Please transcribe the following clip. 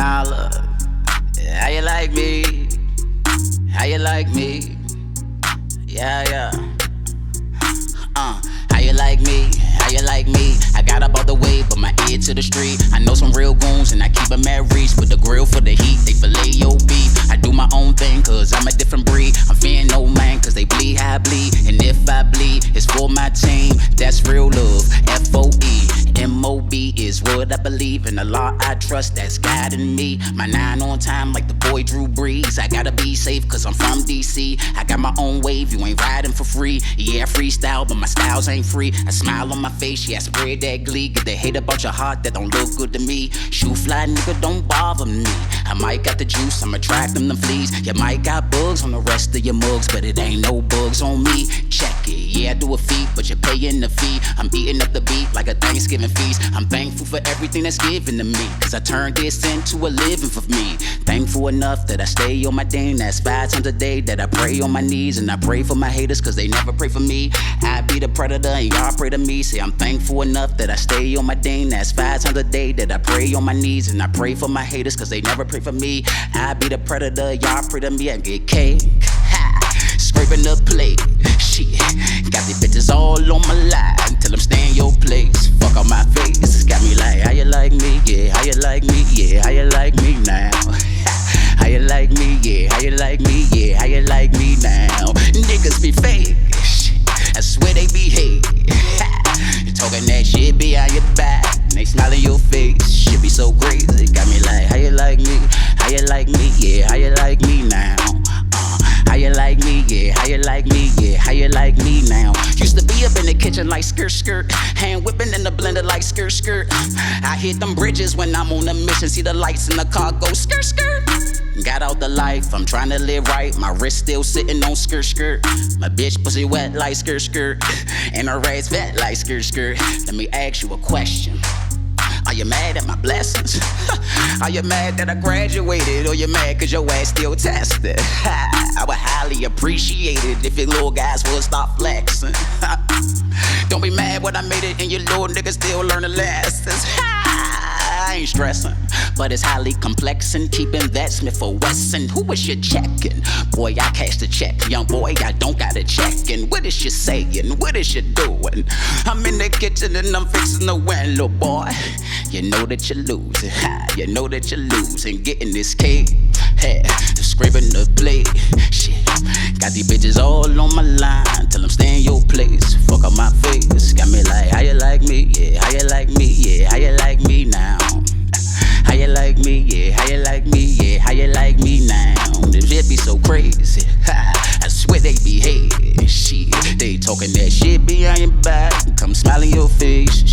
holler. How you like me? How you like me? Yeah. How you like me? How you like me? I got up all the way, but my ear to the street. I know some real goons and I keep them at reach. With the grill for the heat, they fillet your beef. I do my own thing, cause I'm a different breed. I'm fearing no man, cause they bleed how I bleed. And if I bleed, it's for my team. That's real love, F-O-E. M-O-B is what I believe in. The law I trust, that's guiding me. My 9 on time like the boy Drew Brees. I gotta be safe, cause I'm from D.C. I got my own wave, you ain't riding for free. Yeah, I freestyle, but my styles ain't free. I smile on my face, yeah, I spread that glee. Get the hate about your heart, that don't look good to me. Shoe fly, nigga, don't bother me. I might got the juice, I'm attracting them fleas. You might got bugs on the rest of your mugs, but it ain't no bugs on me. Check it, yeah, I do a feat, but you're paying the fee. I'm eating up the beat like a Thanksgiving feast. I'm thankful for everything that's given to me, cause I turned this into a living for me. Thankful enough that I stay on my ding. That's 5 times a day that I pray on my knees. And I pray for my haters, cause they never pray for me. I be the predator and y'all pray to me. Say I'm thankful enough that I stay on my ding. That's 5 times a day that I pray on my knees. And I pray for my haters, cause they never pray for me. I be the predator, y'all pray to me. I get cake, scraping the plate. Shit, got these bitches all on my line till I'm staying your place. Fuck on my face, got me like, how you like me? Yeah, how you like me? Yeah, how you like me now? How you like me? Yeah, how you like me? Yeah, how you like me now? Niggas be fake, I swear they be hate. You talking that shit behind your back, and they smile in your face. Shit be so crazy, got me like, how you like me? How you like me? Yeah, how you like me now? How you like me? Yeah, how you like me? Yeah, how you like me now? Used to be up in the kitchen like skirt, hand whipping in the blender like skirt. I hit them bridges when I'm on a mission. See the lights in the car go skirt. Got out the life, I'm trying to live right. My wrist still sitting on skirt. My bitch pussy wet like skirt. And her ass fat like skirt. Let me ask you a question. Are you mad at my blessings? Are you mad that I graduated? Or you mad cause your ass still tested? I would highly appreciate it if your little guys would stop flexing. Don't be mad when I made it and your little niggas still learning lessons. I ain't stressing, but it's highly complex and keeping that Smith & Wesson. Who is you checking? Boy, I cash the check. Young boy, I don't gotta check. And what is you saying? What is you doing? I'm in the kitchen and I'm fixing the win, little boy. You know that you're losing. You know that you're losing. Getting this cake, hey, scraping the plate. Shit, got these bitches all on my line till I'm staying your place. Fuck on my face, got me like, how you like me? Yeah, how you like me? Yeah, how you like me now? How you like me? Yeah, how you like me? Yeah, how you like me now? This shit be so crazy. I swear they be hating. Shit, they talking that shit behind your back. Come smile in your face.